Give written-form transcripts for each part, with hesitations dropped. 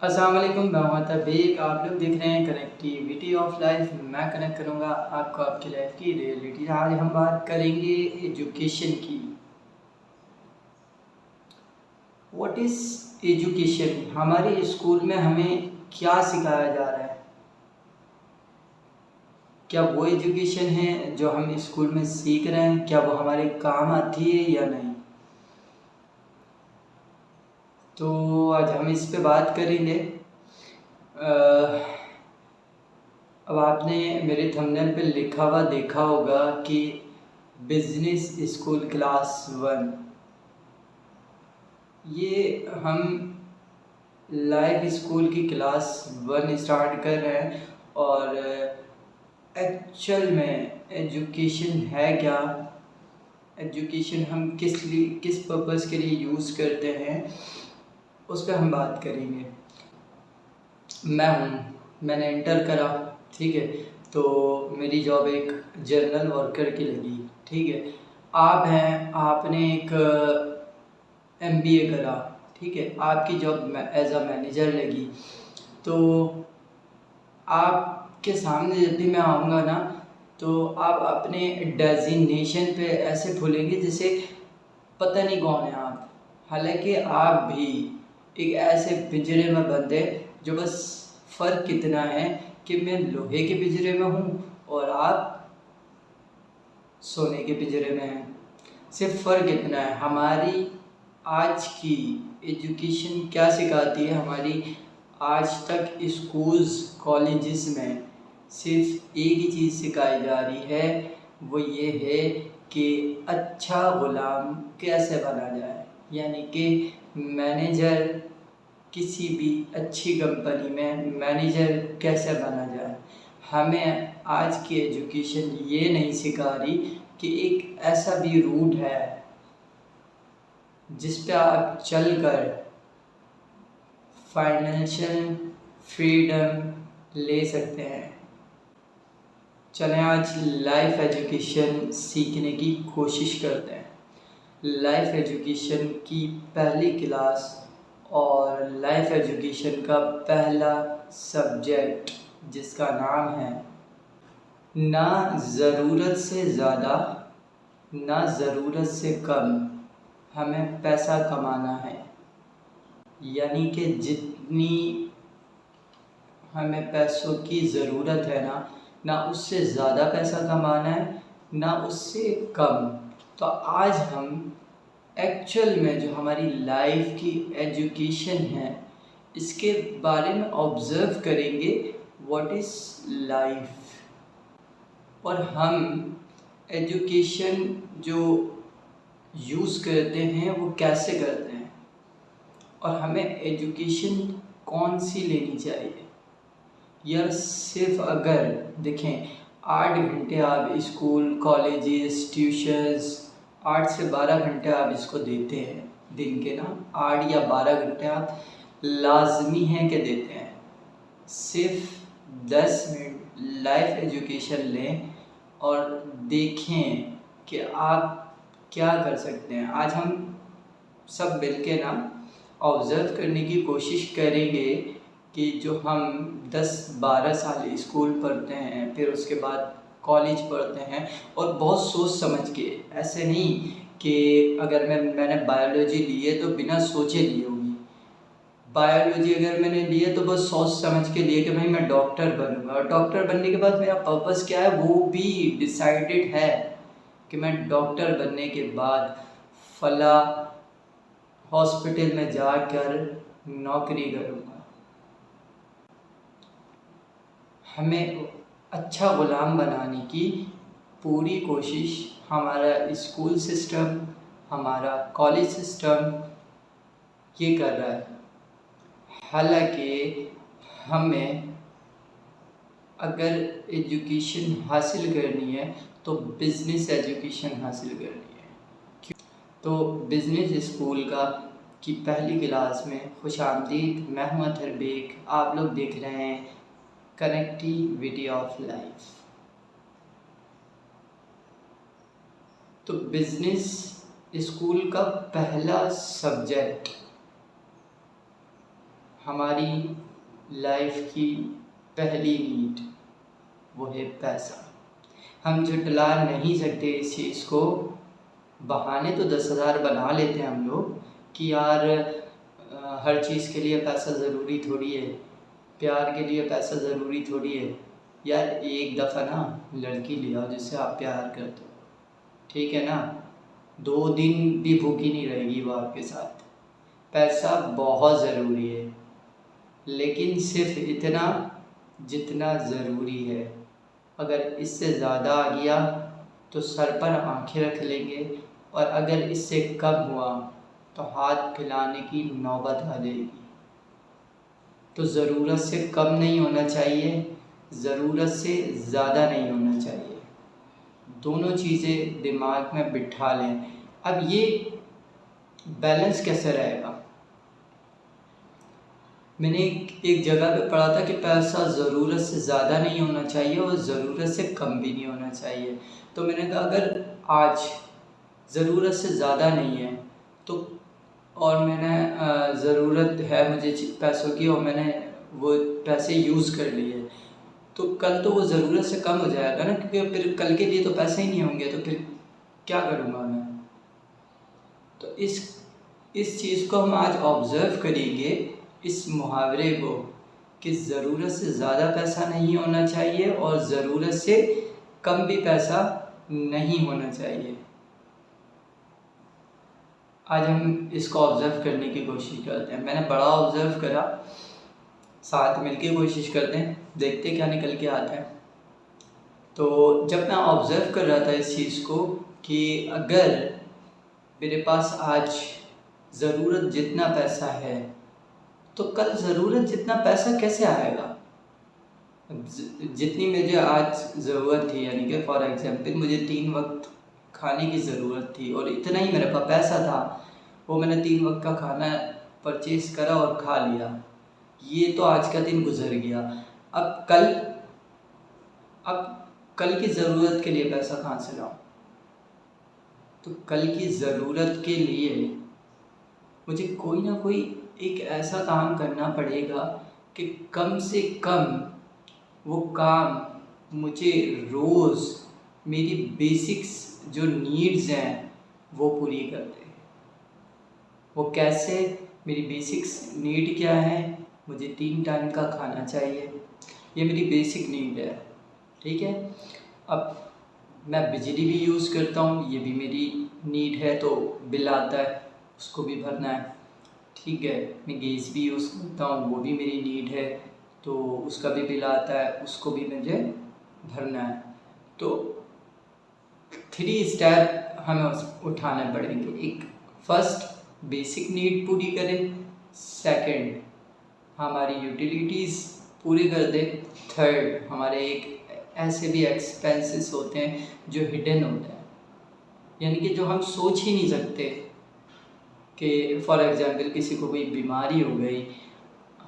अस्सलाम वालेकुम, मैं हूं तबीक। आप लोग देख रहे हैं कनेक्टिविटी ऑफ लाइफ। मैं कनेक्ट करूंगा आपको आपकी लाइफ की रियलिटी। आज हम बात करेंगे एजुकेशन की। What is education? हमारे स्कूल में हमें क्या सिखाया जा रहा है? क्या वो एजुकेशन है जो हम स्कूल में सीख रहे हैं, क्या वो हमारे काम आती है या नहीं? तो आज हम इस पे बात करेंगे। अब आपने मेरे थंबनेल पे लिखा हुआ देखा होगा कि बिजनेस स्कूल क्लास 1। ये हम लाइव स्कूल की क्लास 1 स्टार्ट कर रहे हैं। और एक्चुअल में एजुकेशन है क्या, एजुकेशन हम किस पर्पस के लिए यूज़ करते हैं, उस पर हम बात करेंगे। मैंने इंटर करा, ठीक है। तो मेरी जॉब एक जर्नल वर्कर की लगी, ठीक है। आप हैं, आपने एक एमबीए करा, ठीक है। आपकी जॉब एज अ मैनेजर लगी। तो आपके सामने जब भी मैं आऊँगा ना, तो आप अपने डेजिग्नेशन पे ऐसे भूलेंगे जैसे पता नहीं कौन है आप। हालांकि आप भी एक ऐसे पिंजरे में बंद है, जो बस फ़र्क कितना है कि मैं लोहे के पिंजरे में हूँ और आप सोने के पिंजरे में हैं। सिर्फ फ़र्क इतना है। हमारी आज की एजुकेशन क्या सिखाती है? हमारी आज तक स्कूल्स कॉलेजेस में सिर्फ एक ही चीज़ सिखाई जा रही है, वो ये है कि अच्छा गुलाम कैसे बना जाए। यानी कि मैनेजर, किसी भी अच्छी कंपनी में मैनेजर कैसे बना जाए। हमें आज की एजुकेशन ये नहीं सिखा रही कि एक ऐसा भी रूट है जिस पे आप चलकर फाइनेंशियल फ्रीडम ले सकते हैं। चलें आज लाइफ एजुकेशन सीखने की कोशिश करते हैं। लाइफ एजुकेशन की पहली क्लास और लाइफ एजुकेशन का पहला सब्जेक्ट जिसका नाम है ना ज़रूरत से ज़्यादा ना ज़रूरत से कम हमें पैसा कमाना है। यानी कि जितनी हमें पैसों की ज़रूरत है ना उससे ज़्यादा पैसा कमाना है, ना उससे कम। तो आज हम एक्चुअल में जो हमारी लाइफ की एजुकेशन है, इसके बारे में ऑब्ज़र्व करेंगे। व्हाट इज़ लाइफ, और हम एजुकेशन जो यूज़ करते हैं वो कैसे करते हैं, और हमें एजुकेशन कौन सी लेनी चाहिए। यार सिर्फ अगर देखें 8 घंटे आप स्कूल कॉलेजेस ट्यूशन्स 8 से 12 घंटे आप इसको देते हैं दिन के ना, 8 या 12 घंटे आप लाजमी हैं कि देते हैं। सिर्फ 10 मिनट लाइफ एजुकेशन लें और देखें कि आप क्या कर सकते हैं। आज हम सब मिल के ना ऑब्ज़र्व करने की कोशिश करेंगे कि जो हम 10-12 साल स्कूल पढ़ते हैं, फिर उसके बाद कॉलेज पढ़ते हैं, और बहुत सोच समझ के, ऐसे नहीं कि अगर मैंने बायोलॉजी ली है तो बिना सोचे ली होगी। बायोलॉजी अगर मैंने ली है तो बस सोच समझ के लिए कि भाई मैं डॉक्टर बनूंगा, और डॉक्टर बनने के बाद मेरा पर्पस क्या है वो भी डिसाइडेड है कि मैं डॉक्टर बनने के बाद फला हॉस्पिटल में जाकर नौकरी करूंगा। हमें अच्छा गुलाम बनाने की पूरी कोशिश हमारा स्कूल सिस्टम, हमारा कॉलेज सिस्टम ये कर रहा है। हालांकि हमें अगर एजुकेशन हासिल करनी है तो बिज़नेस एजुकेशन हासिल करनी है। तो बिज़नेस स्कूल की पहली क्लास में खुशामदीद। मैं हूं अतहर बेग। आप लोग देख रहे हैं कनेक्टिविटी ऑफ लाइफ। तो बिज़नेस स्कूल का पहला सब्जेक्ट हमारी लाइफ की पहली नीड वो है पैसा। हम झुठला नहीं सकते इस चीज़ को। बहाने तो 10,000 बना लेते हैं हम लोग कि यार हर चीज़ के लिए पैसा ज़रूरी थोड़ी है, प्यार के लिए पैसा ज़रूरी थोड़ी है। यार एक दफ़ा ना लड़की ले आओ जिससे आप प्यार करते हो, ठीक है ना, 2 दिन भी भूखी नहीं रहेगी वो आपके साथ। पैसा बहुत ज़रूरी है, लेकिन सिर्फ इतना जितना ज़रूरी है। अगर इससे ज़्यादा आ गया तो सर पर आंखें रख लेंगे, और अगर इससे कम हुआ तो हाथ फैलाने की नौबत आ जाएगी। तो ज़रूरत से कम नहीं होना चाहिए, ज़रूरत से ज़्यादा नहीं होना चाहिए। दोनों चीज़ें दिमाग में बिठा लें। अब ये बैलेंस कैसे रहेगा? मैंने एक जगह पे पढ़ा था कि पैसा ज़रूरत से ज़्यादा नहीं होना चाहिए और ज़रूरत से कम भी नहीं होना चाहिए। तो मैंने कहा अगर आज ज़रूरत से ज़्यादा नहीं है तो, और मैंने ज़रूरत है मुझे पैसों की और मैंने वो पैसे यूज़ कर लिए, तो कल तो वो ज़रूरत से कम हो जाएगा ना, क्योंकि फिर कल के लिए तो पैसे ही नहीं होंगे, तो फिर क्या करूँगा मैं? तो इस चीज़ को हम आज ऑब्ज़र्व करेंगे, इस मुहावरे को, कि ज़रूरत से ज़्यादा पैसा नहीं होना चाहिए और ज़रूरत से कम भी पैसा नहीं होना चाहिए। आज हम इसको ऑब्ज़र्व करने की कोशिश करते हैं। मैंने बड़ा ऑब्ज़र्व करा, साथ मिलके कोशिश करते हैं, देखते क्या निकल के आता है। तो जब मैं ऑब्ज़र्व कर रहा था इस चीज़ को कि अगर मेरे पास आज ज़रूरत जितना पैसा है तो कल ज़रूरत जितना पैसा कैसे आएगा? जितनी मुझे आज ज़रूरत थी, यानी कि फॉर एग्ज़ाम्पल मुझे 3 वक्त खाने की ज़रूरत थी और इतना ही मेरे पास पैसा था, वो मैंने 3 वक्त का खाना परचेज़ करा और खा लिया। ये तो आज का दिन गुजर गया। अब कल की ज़रूरत के लिए पैसा कहाँ से लाऊं? तो कल की ज़रूरत के लिए मुझे कोई ना कोई एक ऐसा काम करना पड़ेगा कि कम से कम वो काम मुझे रोज़ मेरी बेसिक्स जो नीड्स हैं वो पूरी कर दे। वो कैसे? मेरी बेसिक्स नीड क्या है? मुझे 3 टाइम का खाना चाहिए, ये मेरी बेसिक नीड है, ठीक है। अब मैं बिजली भी यूज़ करता हूँ, ये भी मेरी नीड है, तो बिल आता है उसको भी भरना है, ठीक है। मैं गैस भी यूज़ करता हूँ, वो भी मेरी नीड है, तो उसका भी बिल आता है, उसको भी मुझे भरना है। तो 3 स्टेप हमें उठाने पड़ेंगे। एक, फर्स्ट बेसिक नीड पूरी करें, सेकंड हमारी यूटिलिटीज़ पूरी कर दे, थर्ड हमारे एक ऐसे भी एक्सपेंसेस होते हैं जो हिडन होते हैं, यानी कि जो हम सोच ही नहीं सकते, कि फॉर एग्ज़ाम्पल किसी को कोई बीमारी हो गई,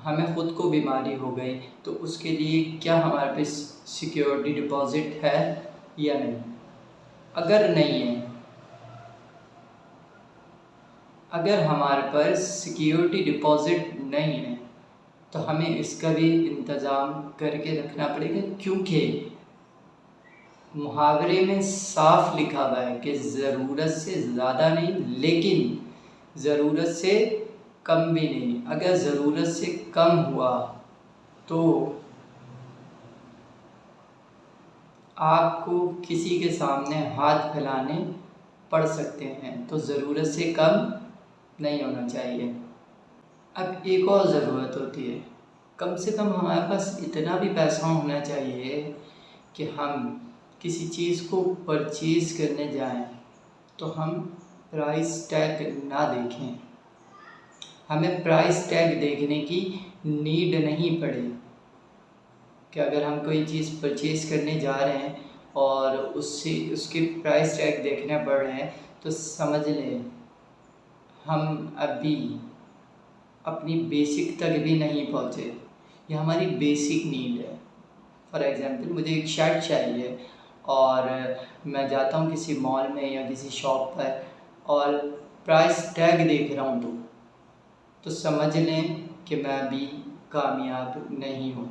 हमें ख़ुद को बीमारी हो गई, तो उसके लिए क्या हमारे पास सिक्योरिटी डिपॉज़िट है या नहीं? अगर नहीं है, अगर हमारे पास सिक्योरिटी डिपॉज़िट नहीं है तो हमें इसका भी इंतज़ाम करके रखना पड़ेगा, क्योंकि मुहावरे में साफ लिखा हुआ है कि ज़रूरत से ज़्यादा नहीं, लेकिन ज़रूरत से कम भी नहीं। अगर ज़रूरत से कम हुआ तो आपको किसी के सामने हाथ फैलाने पड़ सकते हैं, तो ज़रूरत से कम नहीं होना चाहिए। अब एक और ज़रूरत होती है, कम से कम हमारे पास इतना भी पैसा होना चाहिए कि हम किसी चीज़ को परचेज़ करने जाएं तो हम प्राइस टैग ना देखें, हमें प्राइस टैग देखने की नीड नहीं पड़े। कि अगर हम कोई चीज़ परचेज़ करने जा रहे हैं और उसके प्राइस टैग देखने पड़ रहे हैं, तो समझ लें हम अभी अपनी बेसिक तक भी नहीं पहुँचे। ये हमारी बेसिक नीड है। फॉर एग्ज़ाम्पल मुझे एक शर्ट चाहिए और मैं जाता हूँ किसी मॉल में या किसी शॉप पर और प्राइस टैग देख रहा हूँ, तो समझ लें कि मैं अभी कामयाब नहीं हूँ।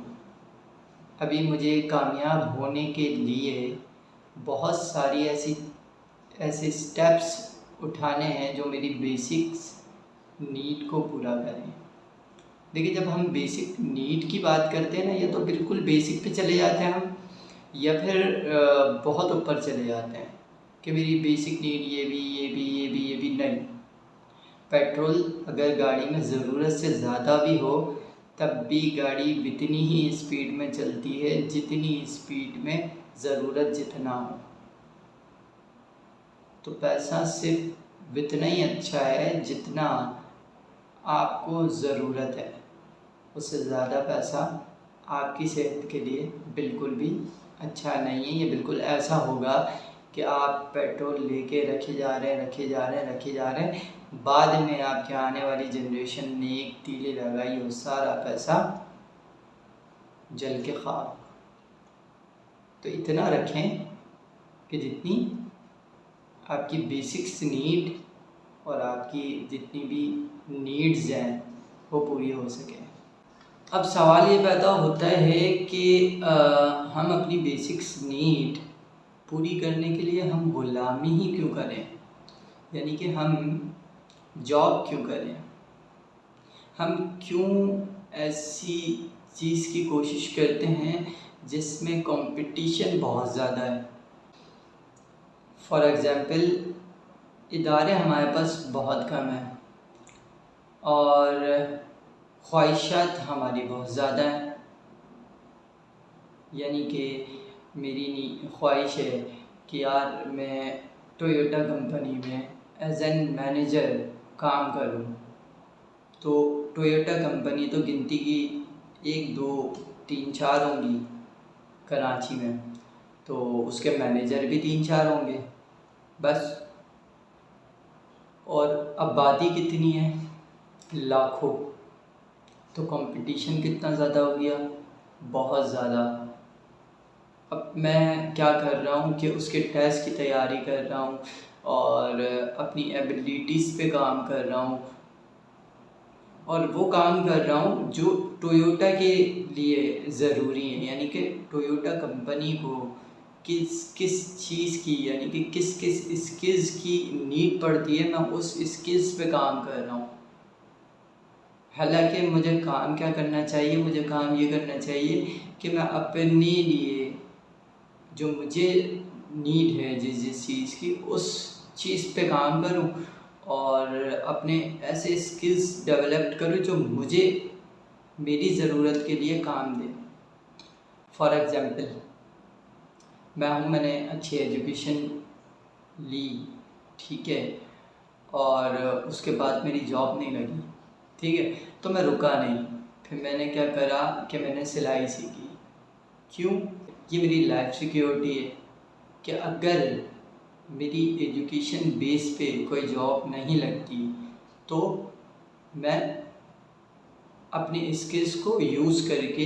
अभी मुझे कामयाब होने के लिए बहुत सारी ऐसे स्टेप्स उठाने हैं जो मेरी बेसिक्स नीड को पूरा करें। देखिए, जब हम बेसिक नीड की बात करते हैं ना, या तो बिल्कुल बेसिक पे चले जाते हैं हम, या फिर बहुत ऊपर चले जाते हैं कि मेरी बेसिक नीड ये भी नहीं। पेट्रोल अगर गाड़ी में ज़रूरत से ज़्यादा भी हो तब भी गाड़ी उतनी ही स्पीड में चलती है जितनी स्पीड में ज़रूरत जितना हो। तो पैसा सिर्फ उतना ही अच्छा है जितना आपको ज़रूरत है। उससे ज़्यादा पैसा आपकी सेहत के लिए बिल्कुल भी अच्छा नहीं है। ये बिल्कुल ऐसा होगा कि आप पेट्रोल लेके रखे जा रहे हैं, बाद में आपके आने वाली जनरेशन ने एक तीली लगाई और सारा पैसा जल के खाक। तो इतना रखें कि जितनी आपकी बेसिक्स नीड और आपकी जितनी भी नीड्स हैं वो पूरी हो सके। अब सवाल ये पैदा होता है कि हम अपनी बेसिक्स नीड पूरी करने के लिए हम गुलामी ही क्यों करें, यानी कि हम जॉब क्यों करें, हम क्यों ऐसी चीज़ की कोशिश करते हैं जिसमें कंपटीशन बहुत ज़्यादा है। फॉर एग्ज़ाम्पल, इदारे हमारे पास बहुत कम हैं और ख्वाहिशात हमारी बहुत ज़्यादा हैं। यानी कि मेरी ख्वाहिश है कि यार मैं टोयोटा कंपनी में एज एन मैनेजर काम करूं। तो टोयोटा कंपनी तो गिनती की 1 2 3 4 होंगी कराची में, तो उसके मैनेजर भी 3 4 होंगे बस। और आबादी कितनी है? लाखों। तो कंपटीशन कितना ज़्यादा हो गया? बहुत ज़्यादा। अब मैं क्या कर रहा हूँ कि उसके टेस्ट की तैयारी कर रहा हूँ और अपनी एबिलिटीज़ पे काम कर रहा हूँ, और वो काम कर रहा हूँ जो टोयोटा के लिए ज़रूरी है। यानी कि टोयोटा कंपनी को किस किस चीज़ की, यानी कि किस किस स्किल्स की नीड पड़ती है, मैं उस स्किल्स पे काम कर रहा हूँ। हालांकि मुझे काम क्या करना चाहिए? मुझे काम ये करना चाहिए कि मैं अपने लिए जो मुझे नीड है जिस चीज़ की, उस चीज़ पे काम करूं और अपने ऐसे स्किल्स डेवलप करूं जो मुझे मेरी ज़रूरत के लिए काम दे। फॉर एग्ज़ाम्पल, मैंने अच्छी एजुकेशन ली, ठीक है, और उसके बाद मेरी जॉब नहीं लगी, ठीक है, तो मैं रुका नहीं। फिर मैंने क्या करा कि मैंने सिलाई सीखी। क्यों? ये मेरी लाइफ सिक्योरिटी है कि अगर मेरी एजुकेशन बेस पे कोई जॉब नहीं लगती तो मैं अपनी स्किल्स को यूज़ करके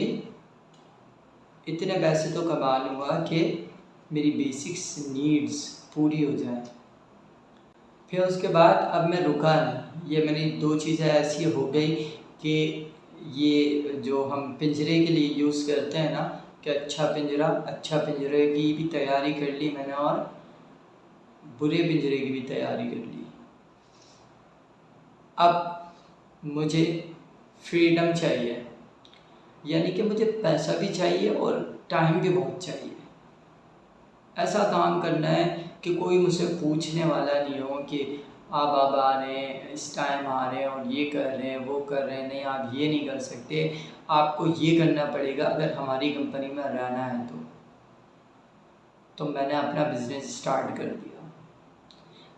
इतने पैसे तो कमा लूँगा कि मेरी बेसिक्स नीड्स पूरी हो जाए। फिर उसके बाद अब मैं रुका नहीं। ये मेरी 2 चीज़ें ऐसी हो गई कि ये जो हम पिंजरे के लिए यूज़ करते हैं ना, कि अच्छा पिंजरे की भी तैयारी कर ली मैंने और बुरे पिंजरे की भी तैयारी कर ली। अब मुझे फ्रीडम चाहिए, यानी कि मुझे पैसा भी चाहिए और टाइम भी बहुत चाहिए। ऐसा काम करना है कि कोई मुझसे पूछने वाला नहीं हो कि आप अब आ रहे हैं, इस टाइम आ रहे हैं और ये कर रहे हैं, वो कर रहे हैं, नहीं आप ये नहीं कर सकते, आपको ये करना पड़ेगा अगर हमारी कंपनी में रहना है तो मैंने अपना बिज़नेस स्टार्ट कर दिया।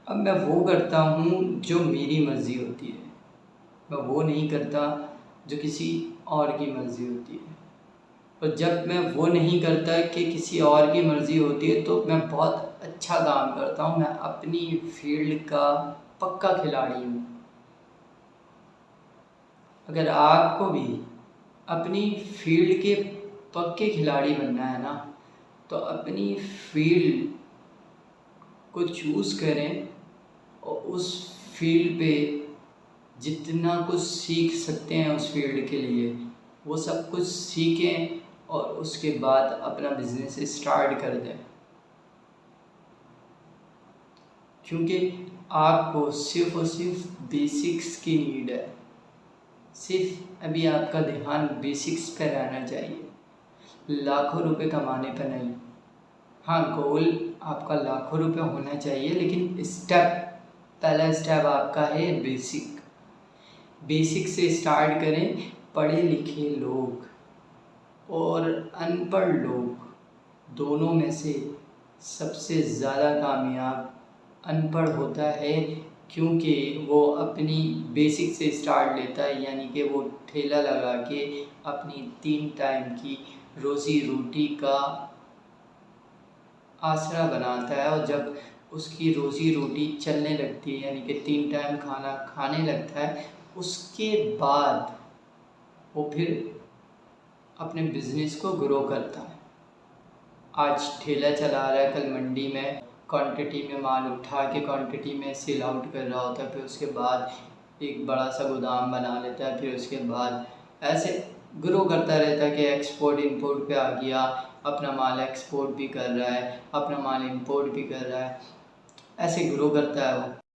अब मैं वो करता हूँ जो मेरी मर्ज़ी होती है, मैं वो नहीं करता जो किसी और की मर्ज़ी होती है। और जब मैं वो नहीं करता कि किसी और की मर्ज़ी होती है तो मैं बहुत अच्छा काम करता हूँ। मैं अपनी फील्ड का पक्का खिलाड़ी हूँ। अगर आपको भी अपनी फील्ड के पक्के खिलाड़ी बनना है ना, तो अपनी फील्ड को चूज़ करें और उस फील्ड पे जितना कुछ सीख सकते हैं उस फील्ड के लिए वो सब कुछ सीखें और उसके बाद अपना बिजनेस स्टार्ट कर दें, क्योंकि आपको सिर्फ और सिर्फ बेसिक्स की नीड है। सिर्फ अभी आपका ध्यान बेसिक्स पर रहना चाहिए, लाखों रुपए कमाने पर नहीं। हाँ, गोल आपका लाखों रुपए होना चाहिए, लेकिन पहला स्टेप आपका है बेसिक। बेसिक से स्टार्ट करें। पढ़े लिखे लोग और अनपढ़ लोग दोनों में से सबसे ज़्यादा कामयाब अनपढ़ होता है, क्योंकि वो अपनी बेसिक से स्टार्ट लेता है, यानी कि वो ठेला लगा के अपनी 3 टाइम की रोज़ी रोटी का आसरा बनाता है। और जब उसकी रोज़ी रोटी चलने लगती है, यानी कि 3 टाइम खाना खाने लगता है, उसके बाद वो फिर अपने बिज़नेस को ग्रो करता है। आज ठेला चला रहा है, कल मंडी में क्वांटिटी में माल उठा के क्वांटिटी में सेल आउट कर रहा होता है, फिर उसके बाद एक बड़ा सा गोदाम बना लेता है, फिर उसके बाद ऐसे ग्रो करता रहता है कि एक्सपोर्ट इंपोर्ट पे आ गया, अपना माल एक्सपोर्ट भी कर रहा है, अपना माल इंपोर्ट भी कर रहा है, ऐसे ग्रो करता है वो।